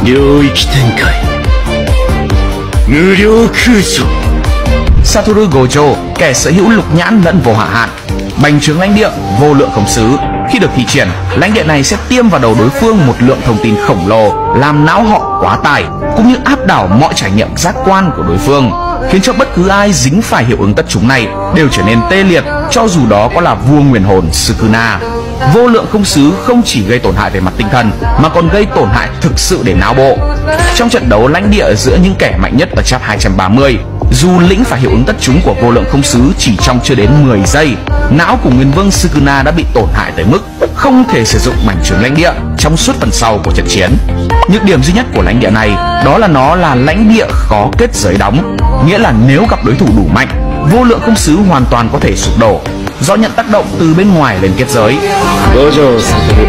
領域展開無料空想. Satoru Gojo, kẻ sở hữu lục nhãn lẫn vô hạ hạn, bành trướng lãnh địa vô lượng không xứ. Khi được thi triển, lãnh địa này sẽ tiêm vào đầu đối phương một lượng thông tin khổng lồ, làm não họ quá tải, cũng như áp đảo mọi trải nghiệm giác quan của đối phương, khiến cho bất cứ ai dính phải hiệu ứng tất chúng này đều trở nên tê liệt, cho dù đó có là vua nguyền hồn Sukuna. Vô lượng không xứ không chỉ gây tổn hại về mặt tinh thần mà còn gây tổn hại thực sự để não bộ. Trong trận đấu lãnh địa giữa những kẻ mạnh nhất ở chap 230, dù lĩnh phải hiệu ứng tất chúng của vô lượng không xứ chỉ trong chưa đến 10 giây, não của Nguyên Vương Sukuna đã bị tổn hại tới mức không thể sử dụng bành trướng lãnh địa trong suốt phần sau của trận chiến. Nhược điểm duy nhất của lãnh địa này đó là nó là lãnh địa khó kết giới đóng, nghĩa là nếu gặp đối thủ đủ mạnh, vô lượng không xứ hoàn toàn có thể sụp đổ do nhận tác động từ bên ngoài lên kết giới. Gojo Satoru